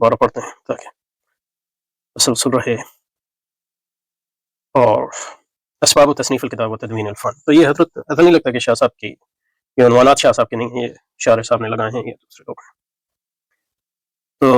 دوبارہ پڑھتے ہیں تاکہ تسلسل رہے. اور اسباب تصنیف الکتاب و تدوین الفن، تو یہ حضرت ایسا نہیں لگتا کہ شاہ صاحب کی یہ عنوانات شاہ صاحب کے نہیں ہیں، یہ شارح صاحب نے لگائے ہیں، یہ دوسرے لوگ ہیں. تو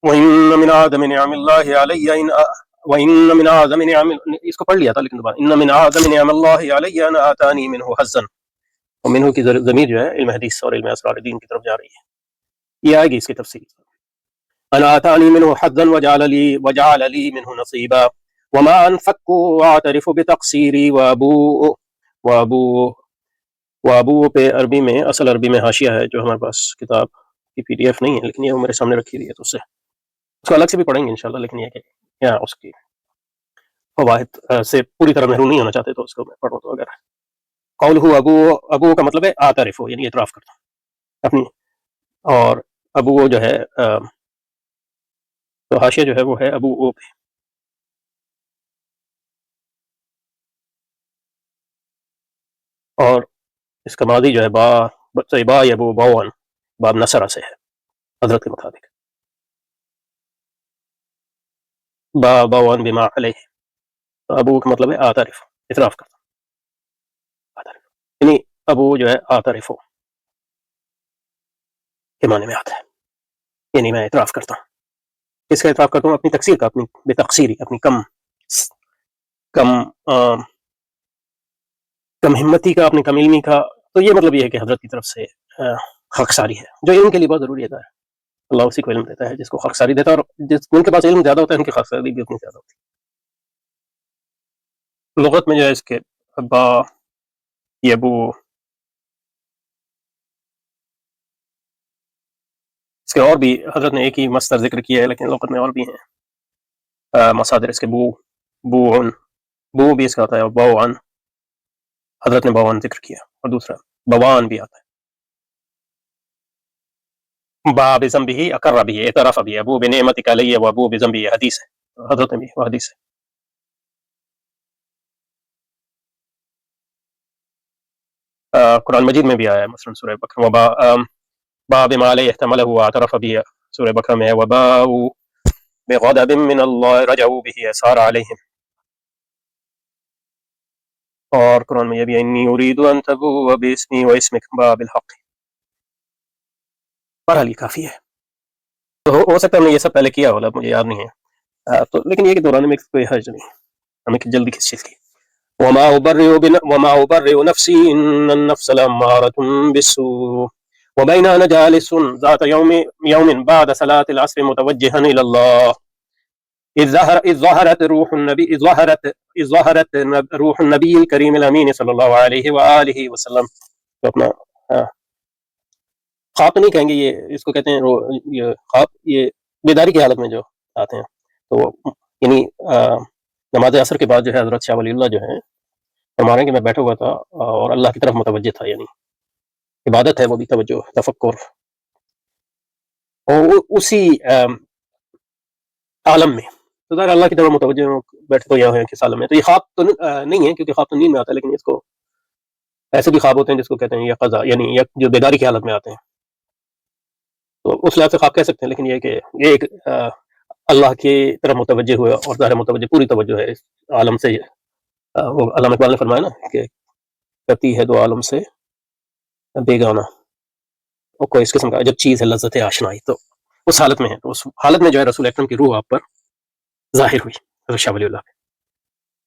وَإِنَّ مِنْ أَعْظَمِ نِعَمِ اللَّهِ عَلَيَّ وَإِنَّ مِنْ أَعْظَمِ نِعَمِ، اس کو پڑھ لیا تھا لیکن دوبارہ إِنَّ مِنْ أَعْظَمِ نِعَمِ اللَّهِ عَلَيَّ أَنْ آتَانِي مِنْهُ حَظًّا، اور منہ کی ضمیر جو ہے علم حدیث اور علم اسرار دین کی طرف جا رہی ہے، یہ آئے گی اس کی تفصیل. أَنْ آتَانِي مِنْهُ حَظًّا وَجَعَلَ لِي مِنْهُ نَصِيبًا وَمَا أَنْفَقُّ وَأَعْتَرِفُ بِتَقْصِيرِي وَأَبُوءُ پہ عربی میں، اصل عربی میں حاشیہ ہے جو ہمارے پاس کتاب کی پی ڈی ایف نہیں ہے، لیکن یہ میرے سامنے رکھی ہوئی ہے، تو اس کو الگ سے بھی پڑھیں گے انشاءاللہ. لیکن یہ کہ یہاں اس کی فوائد سے پوری طرح محروم نہیں ہونا چاہتے تو اس کو میں پڑھوں. تو اگر قولہ ابو کا مطلب ہے اعترف، یعنی اعتراف کرتا ہوں اپنی، اور ابو جو ہے تو حاشیہ جو ہے وہ ہے ابو پہ. اور اس کا ماضی جو ہے با یا باون، باب نصرہ سے ہے حضرت کے مطابق، باون بما علیہ. تو ابو کا مطلب ہے اعترف، اعتراف کرتا ہوں، یعنی ابو جو ہے اعترف کے معنی میں آتا ہے، یعنی میں اعتراف کرتا ہوں. اس کا اعتراف کرتا ہوں اپنی تقصیر کا، اپنی بے تقصیری، اپنی کم ہمتی کا، اپنی کم علمی کا. تو یہ مطلب یہ ہے کہ حضرت کی طرف سے خاکساری ہے، جو علم کے لیے بہت ضروری ہے. اللہ اسی کو علم دیتا ہے جس کو خاکساری دیتا ہے، اور ان کے پاس علم زیادہ ہوتا ہے ان کی خاکساری بھی اتنی زیادہ ہوتی ہے. لغت میں جو ہے اس کے با یبو، اس کے اور بھی حضرت نے ایک ہی مصدر ذکر کیا ہے، لیکن لغت میں اور بھی ہیں مصادر اس کے. بوعن، بو بھی اس کا ہوتا ہے، اور باوعن حضرت نے باوعن ذکر کیا، اور دوسرا بوان بھی آتا ہے. با بذنبہ اقر بھی، اعتراف بھی، ابو بنعمتک علیہ و ابو بذنبہ، حدیث ہے حضرت نے بھی، وہ حدیث ہے. قرآن مجید میں بھی آیا ہے، مثلا سورہ بقرہ با بما علیہ احتملہ واعترف بھی، سورہ بقرہ میں ہے وباؤ بغضب من اللہ رجعوا به صار علیہم. اور قرآن میں یہ بھی انی اريد ان تبوء باسمی واسمک باب الحق. بہرحال یہ کافی ہے. تو ہو سکتا ہے ہم نے یہ سب پہلے کیا ہوگا، مجھے یاد نہیں ہے، تو لیکن یہ کہ دوران میں کوئی حرج نہیں، ہمیں جلدی کس چیز کی. وما ابرئ نفسی ان النفس لامارة بالسوء وبيننا جالس ذات يوم بعد صلاة العصر متوجها الى الله اذ ظهرت روح النبی الکریم الامین صلی اللہ علیہ وآلہ وسلم. تو اپنا خواب تو نہیں کہیں گے، یہ اس کو کہتے ہیں یہ خواب، یہ بیداری کی حالت میں جو آتے ہیں. تو یعنی نماز عصر کے بعد جو ہے حضرت شاہ ولی اللہ جو ہے ہمارے کہ میں بیٹھا ہوا تھا اور اللہ کی طرف متوجہ تھا، یعنی عبادت ہے وہ بھی توجہ، تفکر، اور اسی عالم میں تو ظاہر اللہ کی طرف متوجہ بیٹھے تو یہاں ہے کہ عالم میں. تو یہ خواب تو نہیں ہے کیونکہ خواب تو نیند میں آتا ہے، لیکن اس کو ایسے بھی خواب ہوتے ہیں جس کو کہتے ہیں یا قضا، یعنی جو بیداری کی حالت میں آتے ہیں، تو اس لحاظ سے خواب کہہ سکتے ہیں. لیکن یہ کہ یہ ایک اللہ کی طرف متوجہ ہوا، اور ظاہر متوجہ پوری توجہ ہے اس عالم سے. وہ علامہ اقبال نے فرمایا نا کہ کرتی ہے دو عالم سے بیگانہ، اور کوئی اس قسم کا جب چیز ہے لذت آشنائی، تو اس حالت میں ہے. تو اس حالت میں جو ہے رسول اکرم کی روح آپ پر ظاہر ہوئی، حضرت شاہ ولی اللہ پہ،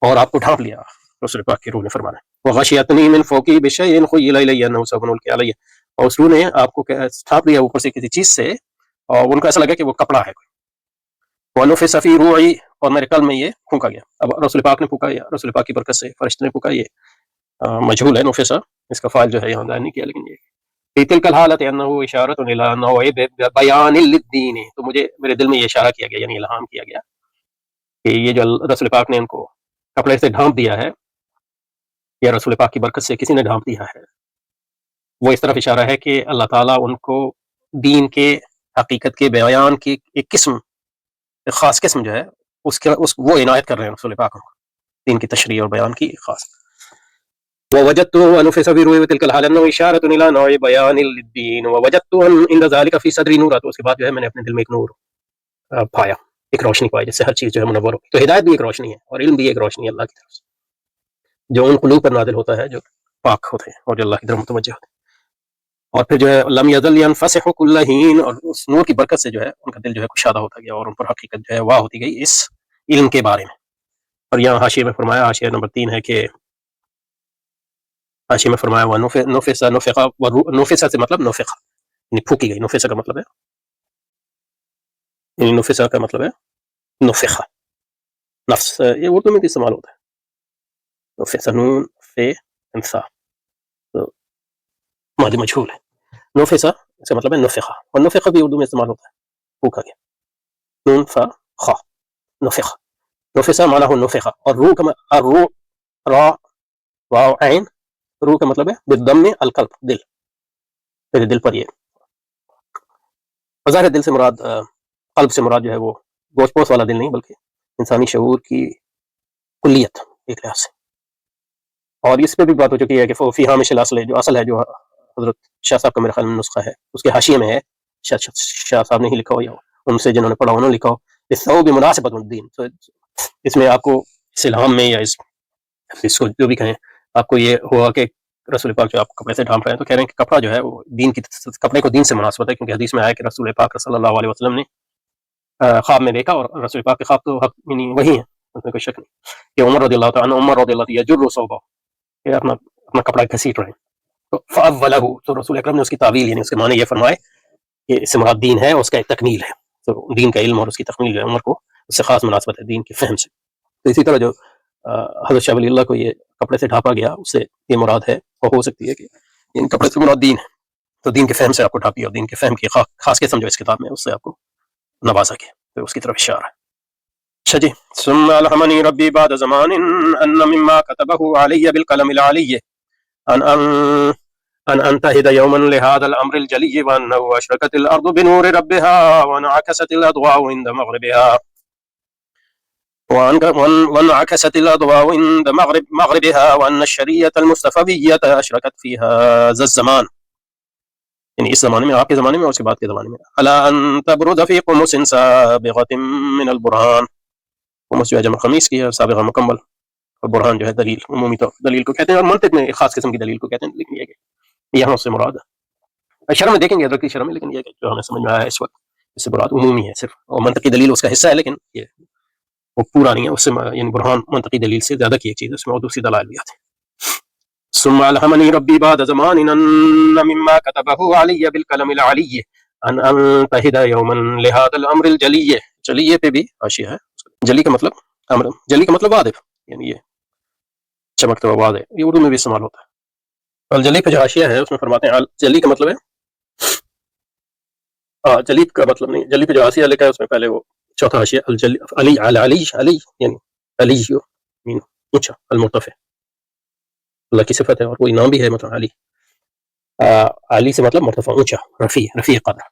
اور آپ کو ڈھانپ لیا رسول پاک کی روح نے. فرمانا وغشیتنی من فوقی بشیء خیل الی انہ سوف نلقی علیہ، اور اس روح نے آپ کو ڈھانپ لیا اوپر سے کسی چیز سے، اور ان کو ایسا لگا کہ وہ کپڑا ہے کوئی. ونفخ فی روعی، اور میرے قلب میں یہ پھونکا گیا. اب رسول پاک نے پھونکا یا رسول پاک کی برکت سے فرشتے نے پھونکا، یہ مجہول ہے. نفسا اس کا فاعل جو ہے یہاں ظاہر نہیں کیا، لیکن یہ فی تلک الحالۃ انہ اشارۃ الی انہ بیان للدین. تو مجھے میرے دل میں یہ اشارہ کیا گیا، یعنی الہام کیا گیا کہ یہ جو رسول پاک نے ان کو کپڑے سے ڈھانپ دیا ہے، یا رسول پاک کی برکت سے کسی نے ڈھانپ دیا ہے، وہ اس طرف اشارہ ہے کہ اللہ تعالیٰ ان کو دین کے حقیقت کے بیان کی ایک قسم، ایک خاص قسم جو ہے وہ عنایت کر رہے ہیں رسول پاک کو، دین کی تشریح اور بیان کی خاص. ووجدته انفس في روح تلك الحال انه اشاره الى نوع بيان للدين ووجدت عند ذلك في صدري نورا. تو اس کے بعد جو ہے میں نے اپنے دل میں ایک نور پایا، ایک روشنی پائی جس سے ہر چیز جو ہے منور ہو. تو ہدایت بھی ایک روشنی ہے اور علم بھی ایک روشنی ہے اللہ کی طرف سے جو ان قلوب پر نازل ہوتا ہے جو پاک ہوتے ہیں اور جو اللہ کی طرف متوجہ ہوتے ہیں. اور پھر جو ہے لم یزل ينفسح كل حين، اور اس نور کی برکت سے جو ہے ان کا دل جو ہے کشادہ ہوتا گیا اور ان پر حقیقت جو ہے واہ ہوتی گئی اس علم کے بارے میں. اور یہاں حاشیے میں فرمایا، حاشیہ نمبر 3 ہے کہ حاشیے میں فرمایا ہوا نفس نفخ، نفس سے مطلب نفخ یعنی پھونکی گئی. نفس کا مطلب ہے یعنی نفس کا مطلب ہے نفخ، نفس یہ اردو میں بھی استعمال ہوتا ہے. نفس نون فے انسا تو ماضی مجھول ہے. نفس اس کا مطلب ہے نفخ، اور نفخ بھی اردو میں استعمال ہوتا ہے پھونکا گیا. نون فا خا نفخ، نفس معنی ہو نفخ. اور روح کا الروح را واو عین، روح کا مطلب ہے بالضم القلب دل، پھر دل پر یہ ظاہر دل سے مراد قلب سے مراد جو ہے وہ گوشت پوش والا دل نہیں بلکہ انسانی شعور کی کلیت ایک لحاظ سے. اور اس پہ بھی بات ہو چکی ہے کہ فی ہامش الاصل جو اصل ہے جو حضرت شاہ صاحب کا میرے خیال میں نسخہ ہے اس کے حاشیے میں ہے، شاہ صاحب نے ہی لکھا ہو یا ان سے جنہوں نے پڑھا انہوں نے لکھا ہو اس بھی مناسبت الدین. تو اس میں آپ کو اس الہام میں یا اس کو جو بھی کہیں آپ کو یہ ہوا کہ رسول پاک جو آپ کو کپڑے سے ڈھانپ رہے ہیں تو کہہ رہے ہیں کہ کپڑا جو ہے وہ دین کی کپڑے کو دین سے مناسبت ہے، کیونکہ حدیث میں آیا کہ رسول پاک صلی اللہ علیہ وسلم نے خواب میں دیکھا، اور رسول پاک کے خواب تو حق یعنی وہی ہیں اس میں کوئی شک نہیں کہ عمر رضی اللہ تعالیٰ عمر رضی اللہ یجر صوبہ کہ اپنا کپڑا گھسیٹ رہے ہیں. تو فاولہ تو رسول اکرم نے اس کی تعویل یعنی اس کے معنی یہ فرمائے کہ اس سے مراد دین ہے اور اس کا ایک تکمیل ہے. تو دین کا علم اور اس کی تکمیل ہے، عمر کو اس سے خاص مناسبت ہے دین کے فہم سے. تو اسی طرح جو حضرت شاہ ولی اللہ کو یہ کپڑے سے ڈھانپا گیا اس سے یہ مراد ہے اور ہو سکتی ہے کہ ان کپڑے سے مراد دین ہے، تو دین کے فہم سے آپ کو ڈھانپی اور دین کے فہم کی خاص قسم جو اس کتاب میں اس سے آپ کو نوازا گیا، تو اس کی طرف اشارہ ہے. اچھا جی. ثم الہمنی ربی بعد زمان ان مما كتبه علی بالقلم العلی ان انتهد يوما لهذا الامر الجلي وانه اشرقت الارض بنور ربها وانعكست الاضواء عند مغربها وانعكست الاضواء عند مغربها وان الشريعه المصطفويه اشرقت في هذا الزمان یعنی اس زمانے میں، آپ کے زمانے میں اور اس کے بعد کے زمانے میں. الا ان تبرز في قمص سابغه من البرهان، قمص جو ہے جمع خمیس کی ہے، سابغہ مکمل، اور برہان جو ہے دلیل، عمومی طور دلیل کو کہتے ہیں، اور منطق میں ایک خاص قسم کی دلیل کو کہتے ہیں. لیکن یہ کہ یہاں سے مراد شرح میں دیکھیں گے ادرک کی شرح میں، لیکن یہ کہ جو ہمیں سمجھ میں آیا ہے اس وقت اس سے مراد عمومی ہے صرف، اور منطقی دلیل اس کا حصہ ہے لیکن یہ وہ پورا نہیں ہے. اس سے یعنی برہان منطقی دلیل سے زیادہ کی ایک چیز ہے، اس میں اور دوسری دلائل بھی آتے ہیں. ثم الہمنی ربی بعد زمان ان مما كتبه علی بالقلم العلی ان انتهد یوما لهذا الامر الجلی. جلیے پہ بھی حاشیہ ہے. جلی کا مطلب امر، جلی کا مطلب واضح یعنی یہ چمکتا ہوا واضح، یہ اردو میں بھی استعمال ہوتا ہے. الجلی پہ جو حاشیہ ہے اس میں فرماتے ہیں جلی کا مطلب ہے جلی کا مطلب نہیں، جلی پہ جو حاشیہ لکھا ہے اس میں پہلے وہ چوتھا حاشیہ الجلی علی علی علی یعنی علی اونچا، المرتفع اللہ کی صفت ہے اور کوئی نام بھی ہے مطلب علی. علی سے مطلب مرتفع، اونچا، رفیع قدر.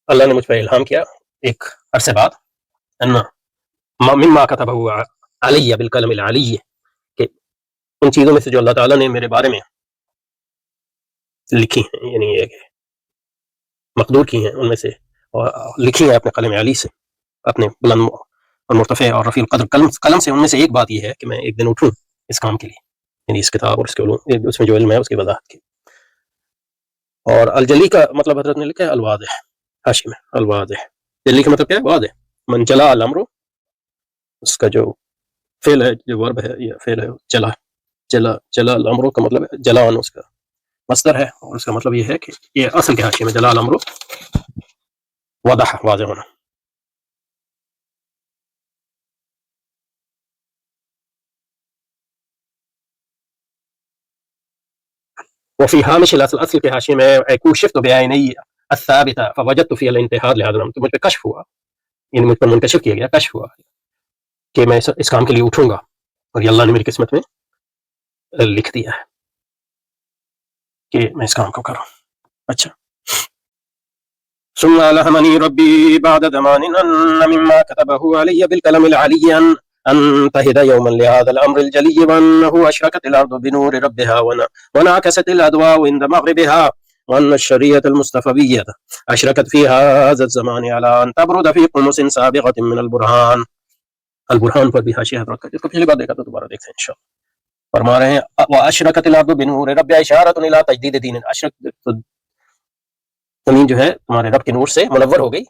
اللہ نے مجھ پر الہام کیا ایک عرصے بعد ان مما كتبه علی بالقلم العلی کہ ان چیزوں میں سے جو اللہ تعالیٰ نے میرے بارے میں لکھی ہیں، یعنی یہ کہ مقدور کی ہیں ان میں سے، اور لکھی ہیں اپنے قلم علی سے، اپنے بلند اور مرتفع اور رفیع القدر قلم سے. ان میں سے ایک بات یہ ہے کہ میں ایک دن اٹھوں اس کام کے لیے، یعنی اس کتاب اور اس کے علوم، اس میں جو علم ہے اس کی وضاحت کی. اور الجلی کا مطلب حضرت نے لکھا ہے الواضح، حاشی میں الواضح. جلی کا مطلب کیا ہے؟ واضح. من جلا الامر، اس کا جو فعل ہے، جو ورب ہے یا فعل ہے جلا الامر کا مطلب ہے جلان، اس کا مصدر ہے، اور اس کا مطلب یہ ہے کہ یہ اصل کے حاشیے میں جلا الامر وضح، واضح ہونا. وفي هامش الاصل کے حاشیے میں كشفت بعینی الثابتہ فوجدت فی الانتحاد لهذا الامر، تو مجھ پہ کشف ہوا، یعنی مجھ پر منکشف کیا گیا، کشف ہوا کہ میں اس کام کے لیے اٹھوں گا، اور یہ اللہ نے میری قسمت میں لکھ دیا ہے کہ میں اس کام کو کروں. اچھا. ثم الہمنی ربی بعد زمان ان مما كتبه علی بالقلم العلی ان انتهد يوما لهذا الامر الجلی وانه اشرقت الارض بنور ربها وانعكست الاضواء عند مغربها وأن الشريعة المصطفوية أشركت في هذا الزمان على أن تبرد في قمص سابقة من البرهان. البرهان پر بھی حاشیہ حضرت کا، جس کو پچھلی بار دیکھا تو دوبارہ دیکھتے ہیں انشاءاللہ. فرما رہے ہیں وَأَشْرَكَتِ الْأَرْضُ بِنُورِ رَبِّهَا إِشَارَةٌ إِلَىٰ تَجْدِيدِ دِينٍ. زمین جو ہے تمہارے رب کے نور سے منور ہو گئی.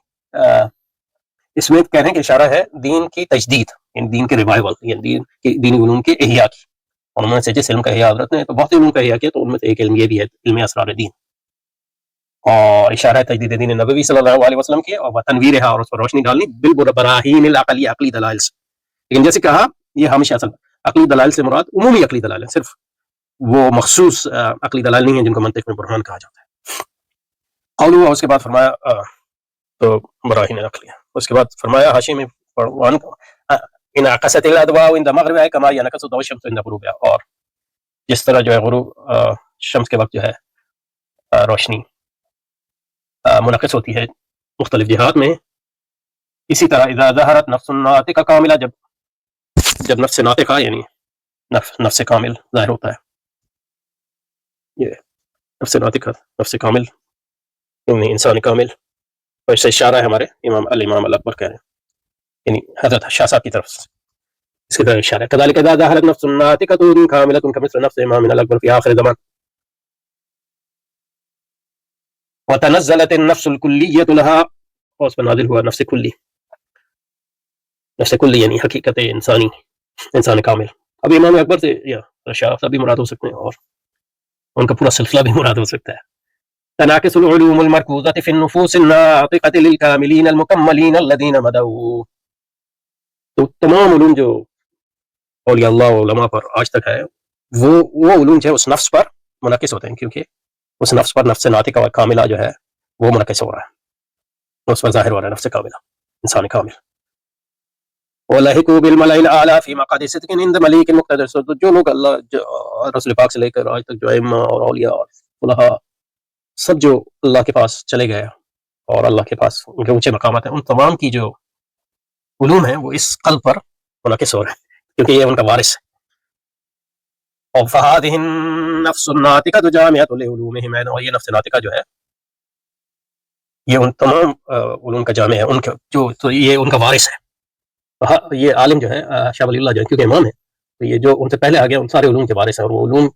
اس میں کہہ رہے ہیں کہ اشارہ ہے دین کی تجدید، یعنی دین کے ریوائول، یعنی دین کی دینی علوم کے احیاء کی. اور انہوں نے سے جس علم کا احیاء حضرت نے تو بہت علوم کا احیاء کیا، تو ان میں سے ایک علم یہ بھی ہے علم اسرار دین، اور اشارہ ہے تجدید دین نبوی صلی اللہ علیہ وسلم کی، اور تنویرها، اور اس پر روشنی ڈالنی بالبراہین العقلی، عقلی دلائل سے. لیکن جیسے کہا یہ ہمیشہ اصل عقلی دلائل سے مراد عمومی عقلی دلائل ہیں، صرف وہ مخصوص عقلی دلائل نہیں ہیں جن کو منطق میں برہان کہا جاتا ہے. قولوا، اس کے بعد فرمایا تو براہین عقلیہ. اس کے بعد فرمایا حاشیے میں انعکست الاضواء عند مغربها كما ينعكس ضوء الشمس عند غروبها. اور جس طرح جو ہے غروب شمس کے وقت جو ہے روشنی منعکس ہوتی ہے مختلف جہات میں، اسی طرح اذا ظہرت نفس ناطقہ کاملہ، جب نفس ناطقہ یعنی نفس کامل ظاہر ہوتا ہے، یہ نفس ناطقہ نفس کامل یعنی انسان کامل. اور اس سے اشارہ ہے ہمارے الامام الاکبر کہہ رہے ہیں، یعنی حضرت شاہ صاحب کی طرف سے اس کی طرف اشارہ ہے. كذلك اذا ظهرت نفس ناطقة كاملة كمثل نفس امامنا الاکبر في آخر الزمان وتنزلت النفس الكلية لها، اور اس پر نازل ہوا نفس کلی. نفس کلی یعنی حقیقت انسانی، انسان کامل. اب امام اکبر سے یا شاہ صاحب بھی مراد ہو سکتے ہیں، اور ان کا پورا سلسلہ بھی مراد ہو سکتا ہے. تنعكس العلوم المركوزة في النفوس الناطقة للكاملين المكملين الذين مدوا. تو تمام علوم جو اولیاء اللہ و علماء پر آج تک ہے، وہ علوم جو ہے اس نفس پر منعکس ہوتے ہیں، کیونکہ اس نفس پر نفس ناطقہ و کاملہ جو ہے وہ منعکس ہو رہا ہے، اس پر ظاہر ہو رہا ہے نفس کاملہ، انسان کامل. وَلَحِقُوا بِالْمَلَإِ الْأَعْلَىٰ فِي مَقْعَدِ صِدْقٍ عِندَ مَلِيكٍ مُقْتَدِرٍ. جو لوگ اللہ رسول پاک سے لے کر آج تک جو ائمہ اور اولیاء اور فقہاء سب جو اللہ کے پاس چلے گئے اور اللہ کے پاس ان کے اونچے مقامات ہیں، ان تمام کی جو علوم ہیں وہ اس قلب پر منعکس ہو رہے ہیں، کیونکہ یہ ان کا وارث ہے. اور فَهَٰذِهِ النَّفْسُ النَّاطِقَةُ جَامِعَةٌ لِعُلُومِهِمْ. اور یہ نفس ناطقہ جو ہے یہ ان تمام علوم کا جامع ہے، ان کا جو تو یہ ان کا وارث ہے. یہ عالم جو ہے شاہ ولی اللہ جو ہے کیونکہ امام ہے، تو یہ جو ان سے پہلے آ گیا ان سارے علوم کے وارث ہیں، اور وہ علوم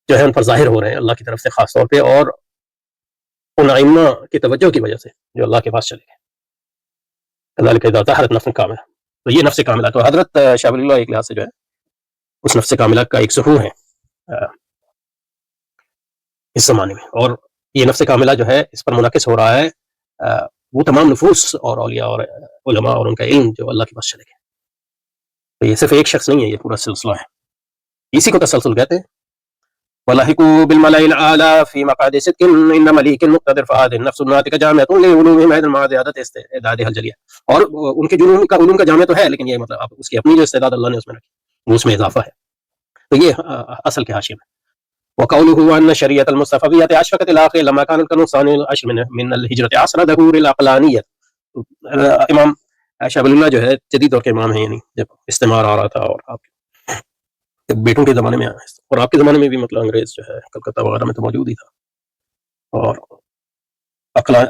جو ہے ان پر ظاہر ہو رہے ہیں اللہ کی طرف سے خاص طور پہ، اور ان ائمہ کی توجہ کی وجہ سے جو اللہ کے پاس چلے گئے. كذلك اذا ظهرت نفس کاملہ. تو یہ نفس کاملہ تو حضرت شاہ ولی اللہ ایک لحاظ سے جو ہے اس نفس کاملہ کا ایک ظہور ہے اس زمانے میں، اور یہ نفس کاملہ جو ہے اس پر منعکس ہو رہا ہے وہ تمام نفوس اور اولیاء اور علماء اور ان کا علم جو اللہ کے پاس چلے گئے. تو یہ صرف ایک شخص نہیں ہے، یہ پورا سلسلہ ہے، اسی کو تسلسل کہتے ہیں. وَلَحِقُوا بِالْمَلَإِ الْأَعْلَىٰ فِي مَقْعَدِ صِدْقٍ عِندَ مَلِيكٍ مُقْتَدِرٍ فَهَٰذِهِ النَّفْسُ النَّاطِقَةُ جَامِعَةٌ لِعُلُومِهِمْ أَيْضًا مَعَ زِيَادَةِ اسْتِعْدَادِهَا الْجَلِيَّةِ. اور ان کے علوم کا جامع تو ہے، لیکن یہ مطلب اب اس کی اپنی جو استعداد اللہ نے اس میں رکھی وہ اس میں اضافہ ہے. تو یہ اصل کے حاشیے میں. وقوله أن الشريعة المصطفوية أشركت الآخر لما كان القرن الثاني العشر من الهجرة عصر ظهور العقلانية. امام شاہ ولی اللہ جو ہے جدید دور کے امام ہیں، یعنی جب استعمار آ رہا تھا اور آپ بیٹوں کے زمانے میں اور آپ کے زمانے میں بھی مطلب انگریز جو ہے کلکتہ وغیرہ میں تو موجود ہی تھا، اور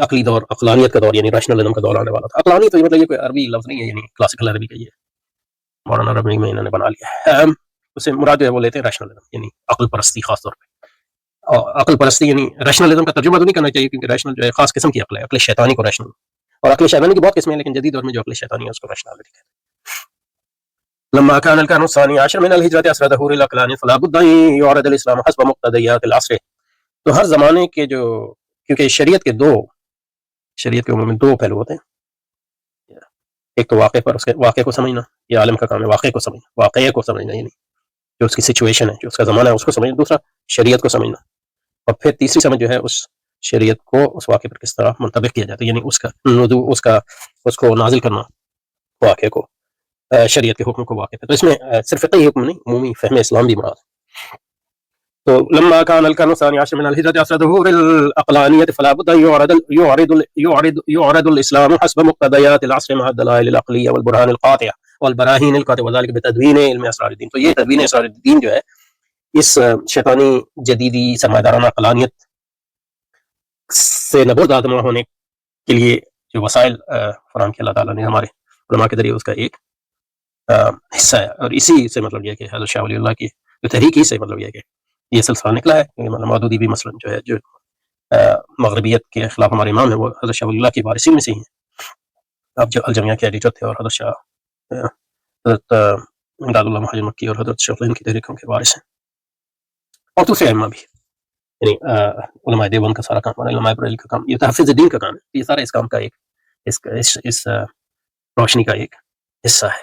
عقلی دور، عقلانیت کا دور یعنی ریشنلزم کا دور آنے والا تھا. عقلانی تو مطلب یہ کوئی عربی لفظ نہیں ہے، یعنی کلاسیکل عربی کا یہ ماڈرن عربی میں انہوں نے بنا لیا ہے. اس سے مراد جو ہے وہ لیتے ہیں ریشنلزم یعنی عقل پرستی خاص طور پہ. اور عقل پرستی یعنی ریشنلزم کا ترجمہ تو نہیں کرنا چاہیے، کیونکہ ریشنل جو ہے خاص قسم کی عقل ہے، عقل شیطانی کو ریشنل، اور عقل شیطانی کی بہت قسمیں ہیں، لیکن جدید دور میں جو عقل شیطانی ہے اس کو ریشنالٹی کہتے ہیں. لما كان القرن الثاني عشر من الهجرة أسرى ظهور العقلانية فلا بد أن يعرض الإسلام حسب مقتضيات العصر. تو ہر زمانے کے جو، کیونکہ شریعت کے عموماً دو پہلو ہوتے ہیں، ایک تو واقع پر، اس کے واقع کو سمجھنا، یہ عالم کا کام ہے واقع کو سمجھنا، واقعے کو سمجھنا یعنی جو اس کی سچویشن ہے، جو اس کا زمانہ ہے اس کو سمجھنا. دوسرا شریعت کو سمجھنا، اور پھر تیسری سمجھ جو ہے اس شریعت کو اس واقع پر کس طرح منطبق کیا جاتا ہے، یعنی اس کو نازل کرنا واقع کو، شریعت کے حکم کو واقع پہ. تو اس میں صرف فقہی حکم نہیں، عمومی فہم اسلام بھی مراد ہے. تو لما كان القرن الثاني عشر من الهجرة أسرى ظهور العقلانية فلا بد أن يعرض الإسلام حسب مقتضيات العصر مع الدلائل العقلية والبرهان القاطع والبراهين القاطع وذلك بتدوين علم اسرار الدين. تو یہ تدوین اسرار الدین جو ہے اس شیطانی جدیدی سرمایہ دارانہ عقلانیت سے نبرد آدم ہونے کے لیے جو وسائل فراہم کیا اللہ تعالیٰ نے ہمارے علماء کے ذریعے، اس کا ایک حصہ ہے، اور اسی سے مطلب یہ کہ حضرت شاہ ولی اللہ کی جو تحریک ہی سے مطلب یہ کہ یہ سلسلہ نکلا ہے کہ مودودی بھی مثلاً جو ہے جو مغربیت کے خلاف ہمارے امام ہیں وہ حضرت شاہ ولی اللہ کی وارثین میں سے ہی ہیں. اب جو الجمیہ کے ایڈیٹر تھے اور حضرت شاہ حضرت امداد اللہ مہاجر مکی اور حضرت شیخ الہند کی تحریکوں کے وارث ہیں، اور دوسرے ائمہ بھی، یعنی علماء دیوبند کا سارا کام، علماء بریلوی کا کام، یہ تحفظ دین کا کام ہے. یہ سارا اس کام کا ایک اس روشنی کا ایک حصہ ہے.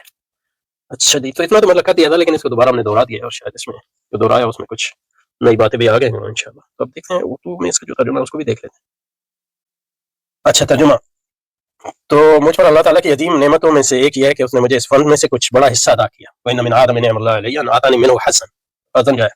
اچھا جی، تو اتنا تو مطلب کر دیا تھا، لیکن اس کو دوبارہ ہم نے دوہرا دیا ہے، اور شاید اس میں جو دوہرایا اس میں کچھ نئی باتیں بھی آ گئی ہیں انشاءاللہ. تو اب دیکھتے ہیں اردو میں اس کا جو ترجمہ ہے اس کو بھی دیکھ لیتے ہیں. اچھا، ترجمہ. تو مجھ پر اللہ تعالیٰ کی عظیم نعمتوں میں سے ایک یہ ہے کہ اس نے مجھے اس فن میں سے کچھ بڑا حصہ ادا کیا. وَإِنَّ مِنْ آدَمَ نِعْمَ اللَّهِ عَلَيَّ أَنْ أَعْطَانِي مِنْهُ حَسَنًا. جائے